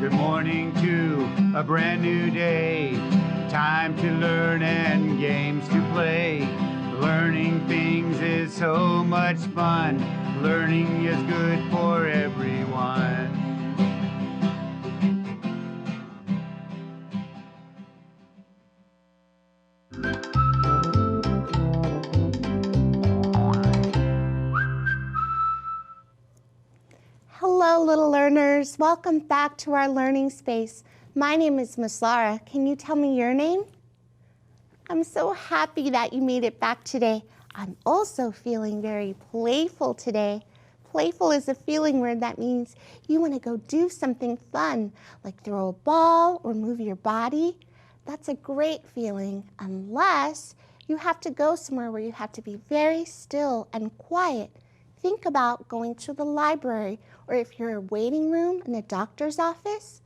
Good morning to a brand new day. Time to learn and games to play. Learning things is so much fun. Learning is good for everyone. Hello, little learners. Welcome back to our learning space. My name is Miss Laura. Can you tell me your name? I'm so happy that you made it back today. I'm also feeling very playful today. Playful is a feeling word that means you want to go do something fun, like throw a ball or move your body. That's a great feeling, unless you have to go somewhere where you have to be very still and quiet. Think about going to the library, or if you're in a waiting room in a doctor's office.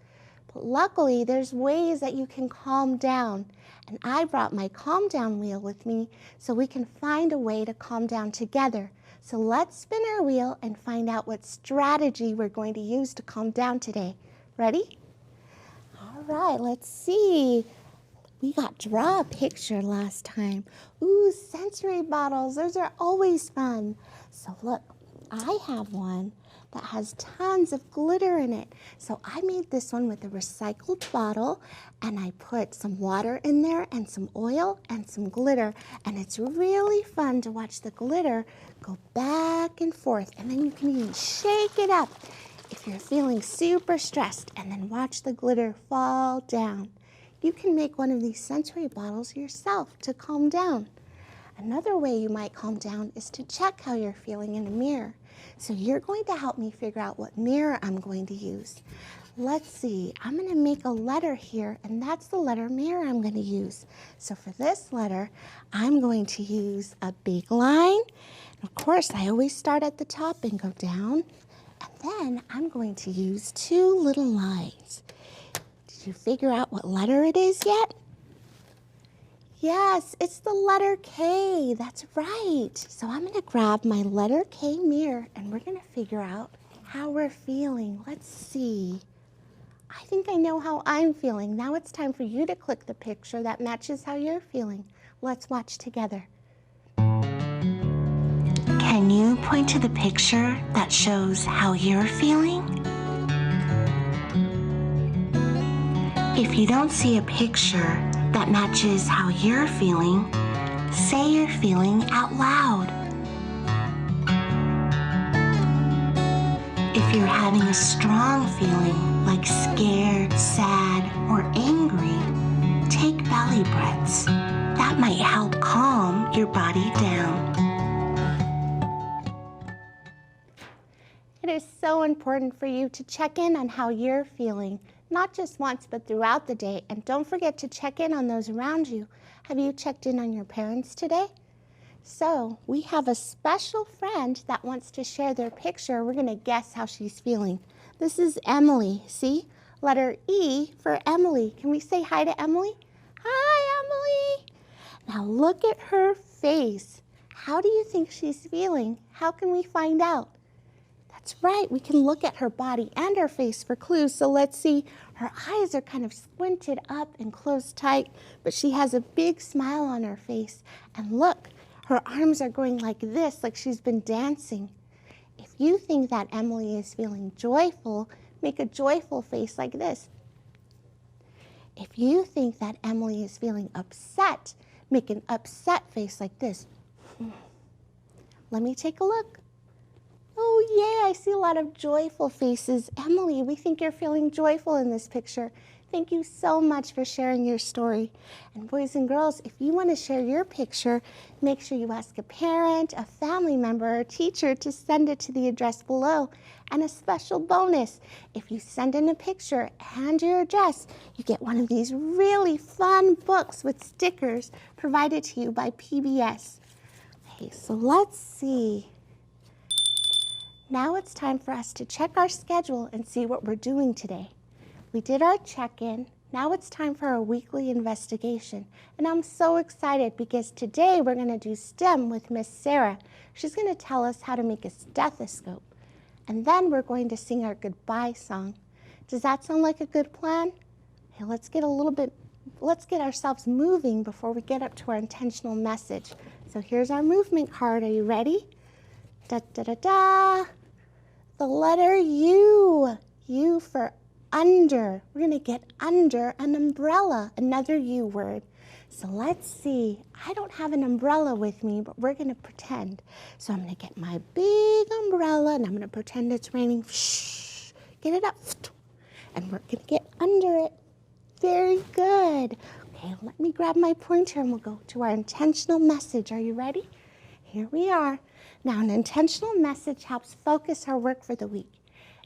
But luckily, there's ways that you can calm down. And I brought my calm down wheel with me so we can find a way to calm down together. So let's spin our wheel and find out what strategy we're going to use to calm down today. Ready? All right, let's see. We got draw a picture last time. Ooh, sensory bottles. Those are always fun. So look, I have one that has tons of glitter in it. So I made this one with a recycled bottle, and I put some water in there and some oil and some glitter. And it's really fun to watch the glitter go back and forth. And then you can even shake it up if you're feeling super stressed, and then watch the glitter fall down. You can make one of these sensory bottles yourself to calm down. Another way you might calm down is to check how you're feeling in a mirror. So you're going to help me figure out what mirror I'm going to use. Let's see, I'm going to make a letter here, and that's the letter mirror I'm going to use. So for this letter, I'm going to use a big line. Of course, I always start at the top and go down. And then I'm going to use two little lines. Did you figure out what letter it is yet? Yes, it's the letter K. That's right. So I'm going to grab my letter K mirror, and we're going to figure out how we're feeling. Let's see. I think I know how I'm feeling. Now it's time for you to click the picture that matches how you're feeling. Let's watch together. Can you point to the picture that shows how you're feeling? If you don't see a picture that matches how you're feeling, say you're feeling out loud. If you're having a strong feeling like scared, sad, or angry, take belly breaths. That might help calm your body down. It is so important for you to check in on how you're feeling, not just once, but throughout the day. And don't forget to check in on those around you. Have you checked in on your parents today? So we have a special friend that wants to share their picture. We're going to guess how she's feeling. This is Emily. See? Letter E for Emily. Can we say hi to Emily? Hi, Emily. Now look at her face. How do you think she's feeling? How can we find out? That's right, we can look at her body and her face for clues. So let's see, her eyes are kind of squinted up and closed tight, but she has a big smile on her face. And look, her arms are going like this, like she's been dancing. If you think that Emily is feeling joyful, make a joyful face like this. If you think that Emily is feeling upset, make an upset face like this. Let me take a look. Oh, yay, I see a lot of joyful faces. Emily, we think you're feeling joyful in this picture. Thank you so much for sharing your story. And boys and girls, if you want to share your picture, make sure you ask a parent, a family member, or a teacher to send it to the address below. And a special bonus, if you send in a picture and your address, you get one of these really fun books with stickers provided to you by PBS. Okay, so let's see. Now it's time for us to check our schedule and see what we're doing today. We did our check-in. Now it's time for our weekly investigation. And I'm so excited because today we're going to do STEM with Miss Sarah. She's going to tell us how to make a stethoscope. And then we're going to sing our goodbye song. Does that sound like a good plan? Okay, let's get ourselves moving before we get up to our intentional message. So here's our movement card. Are you ready? Da da da da. The letter U. U for under. We're going to get under an umbrella, another U word. So let's see. I don't have an umbrella with me, but we're going to pretend. So I'm going to get my big umbrella and I'm going to pretend it's raining. Shh. Get it up. And we're going to get under it. Very good. Okay, let me grab my pointer and we'll go to our intentional message. Are you ready? Here we are. Now, an intentional message helps focus our work for the week.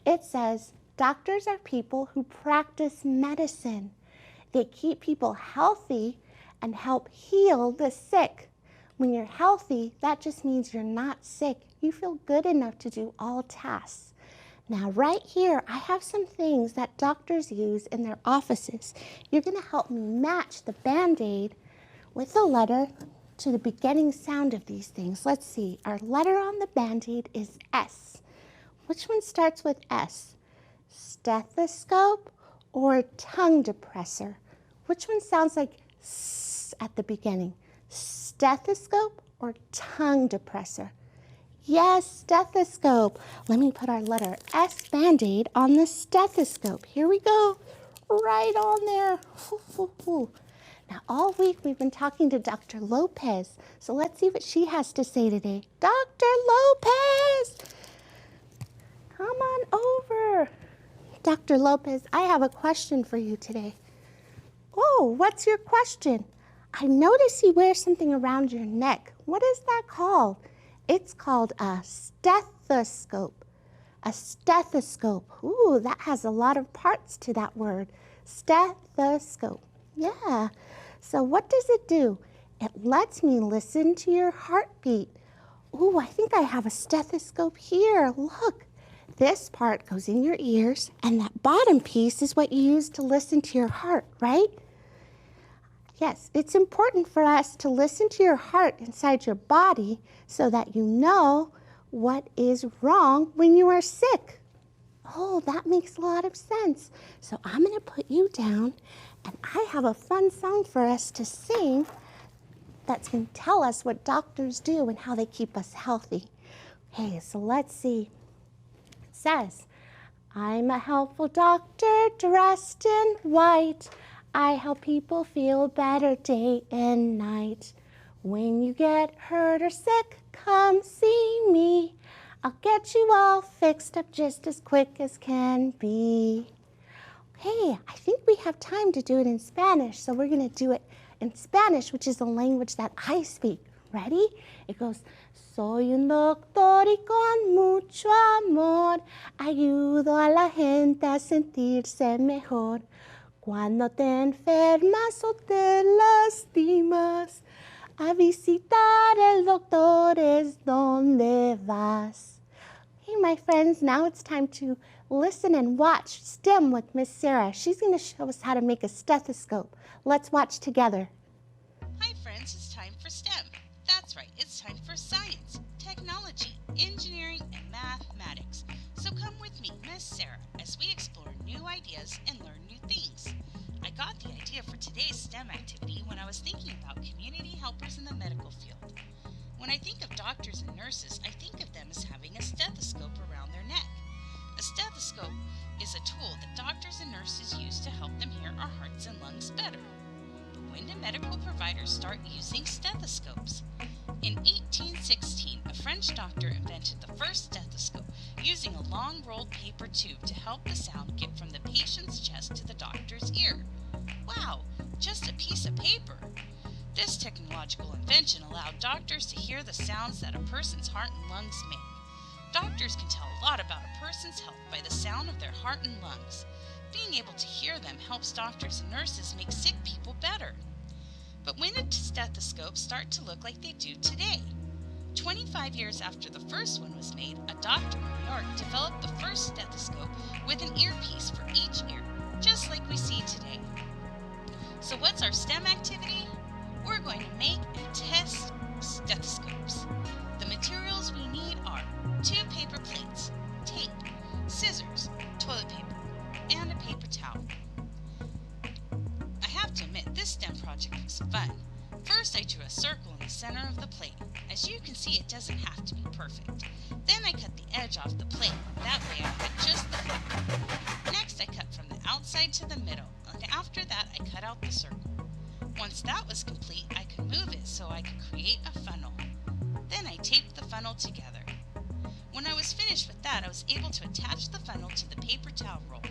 It says, doctors are people who practice medicine. They keep people healthy and help heal the sick. When you're healthy, that just means you're not sick. You feel good enough to do all tasks. Now, right here, I have some things that doctors use in their offices. You're going to help me match the Band-Aid with the letter to the beginning sound of these things. Let's see. Our letter on the Band-Aid is S. Which one starts with S? Stethoscope or tongue depressor? Which one sounds like S at the beginning? Stethoscope or tongue depressor? Yes, stethoscope. Let me put our letter S Band-Aid on the stethoscope. Here we go. Right on there. Now, all week we've been talking to Dr. Lopez. So let's see what she has to say today. Dr. Lopez! Come on over. Dr. Lopez, I have a question for you today. Oh, what's your question? I notice you wear something around your neck. What is that called? It's called a stethoscope. A stethoscope. Ooh, that has a lot of parts to that word. Stethoscope. Yeah. So what does it do? It lets me listen to your heartbeat. Ooh, I think I have a stethoscope here. Look. This part goes in your ears, and that bottom piece is what you use to listen to your heart, right? Yes, it's important for us to listen to your heart inside your body so that you know what is wrong when you are sick. Oh, that makes a lot of sense. So I'm going to put you down, and I have a fun song for us to sing that's going to tell us what doctors do and how they keep us healthy. Okay, so let's see. It says, I'm a helpful doctor dressed in white. I help people feel better day and night. When you get hurt or sick, come see me. I'll get you all fixed up just as quick as can be. Okay, I think we have time to do it in Spanish, so we're going to do it in Spanish, which is the language that I speak. Ready? It goes, soy un doctor y con mucho amor, ayudo a la gente a sentirse mejor. Cuando te enfermas o te lastimas, a visitar el doctor es donde vas. Hey, my friends, now it's time to listen and watch STEM with Miss Sarah. She's going to show us how to make a stethoscope. Let's watch together. Hi, friends. It's time for STEM. That's right. It's time for science, technology, engineering, and mathematics. So come with me, Miss Sarah, as we explore new ideas and learn new things. I got the idea for today's STEM activity when I was thinking about community helpers in the medical field. When I think of doctors and nurses, I think of them as having a stethoscope around their neck. A stethoscope is a tool that doctors and nurses use to help them hear our hearts and lungs better. But when did medical providers start using stethoscopes? In 1816, a French doctor invented the first stethoscope using a long rolled paper tube to help the sound get from the patient's chest to the doctor's ear. Wow, just a piece of paper! This technological invention allowed doctors to hear the sounds that a person's heart and lungs make. Doctors can tell a lot about a person's health by the sound of their heart and lungs. Being able to hear them helps doctors and nurses make sick people better. But when did stethoscopes start to look like they do today? 25 years after the first one was made, a doctor in New York developed the first stethoscope with an earpiece for each ear, just like we see today. So what's our STEM activity? We're going to make and test stethoscopes. The materials we need are 2 paper plates, tape, scissors, toilet paper, and a project was fun. First, I drew a circle in the center of the plate. As you can see, it doesn't have to be perfect. Then I cut the edge off the plate. That way I had just the flower. Next, I cut from the outside to the middle, and after that, I cut out the circle. Once that was complete, I could move it so I could create a funnel. Then I taped the funnel together. When I was finished with that, I was able to attach the funnel to the paper towel roll.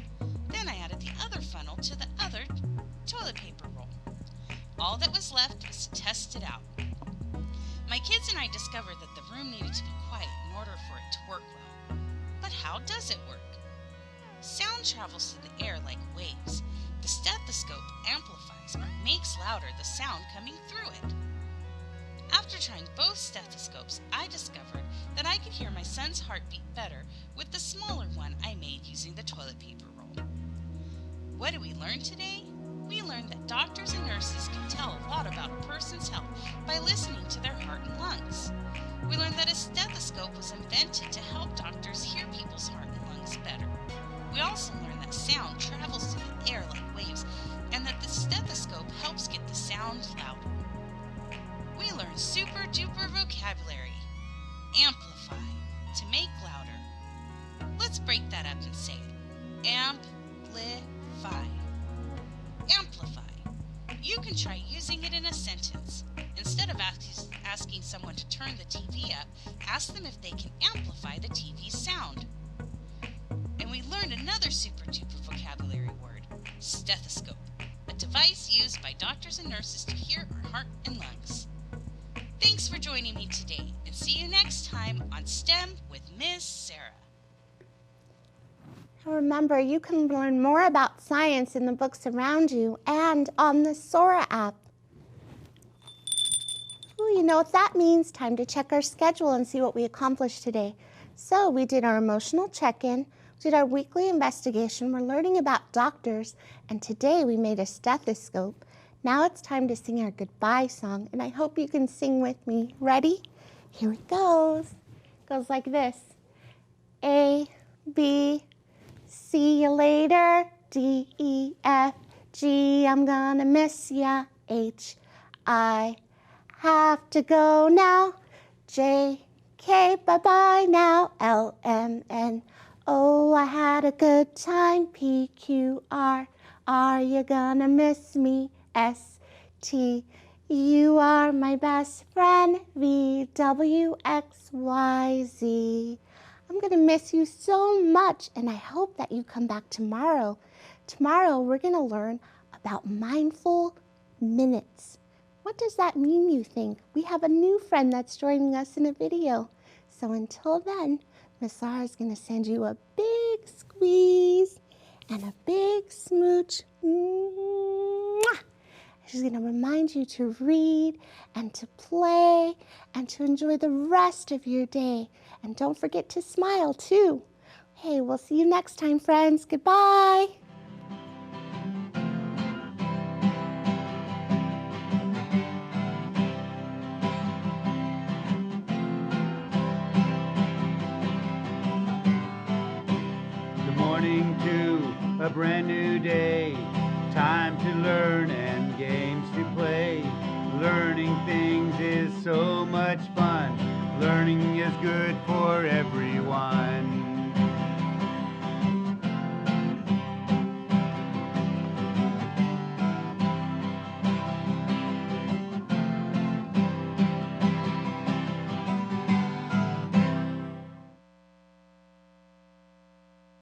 Then I added the other funnel to the other toilet paper roll. All that was left was to test it out. My kids and I discovered that the room needed to be quiet in order for it to work well. But how does it work? Sound travels through the air like waves. The stethoscope amplifies or makes louder the sound coming through it. After trying both stethoscopes, I discovered that I could hear my son's heartbeat better with the smaller one I made using the toilet paper roll. What did we learn today? We learned that doctors and nurses can tell a lot about a person's health by listening to their heart and lungs. We learned that a stethoscope was invented to help doctors hear people's heart and lungs better. We also learned that sound travels through the air like waves, and that the stethoscope helps get the sound louder. We learned super duper vocabulary. Amplify, to make louder. Let's break that up and say it. Amplify. Amplify. You can try using it in a sentence. Instead of asking someone to turn the TV up, ask them if they can amplify the TV's sound. And we learned another super duper vocabulary word, stethoscope, a device used by doctors and nurses to hear our heart and lungs. Thanks for joining me today, and see you next time on STEM with Miss Sarah. Remember, you can learn more about science in the books around you and on the Sora app. Ooh, you know what that means? Time to check our schedule and see what we accomplished today. So we did our emotional check-in, did our weekly investigation, we're learning about doctors, and today we made a stethoscope. Now it's time to sing our goodbye song, and I hope you can sing with me. Ready? Here it goes. It goes like this. A, B, see you later. D, E, F, G, I'm gonna miss ya. H, I have to go now. J, K, bye-bye now. L, M, N, O, I had a good time. P, Q, R, are you gonna miss me? S, T, you are my best friend. V, W, X, Y, Z. I'm gonna miss you so much, and I hope that you come back tomorrow. Tomorrow, we're gonna learn about mindful minutes. What does that mean, you think? We have a new friend that's joining us in a video. So until then, Miss Laura's gonna send you a big squeeze and a big smooch. Mwah! She's going to remind you to read and to play and to enjoy the rest of your day. And don't forget to smile, too. Hey, we'll see you next time, friends. Goodbye. Good morning to a brand new day. Time to learn and games to play. Learning things is so much fun. Learning is good for everyone.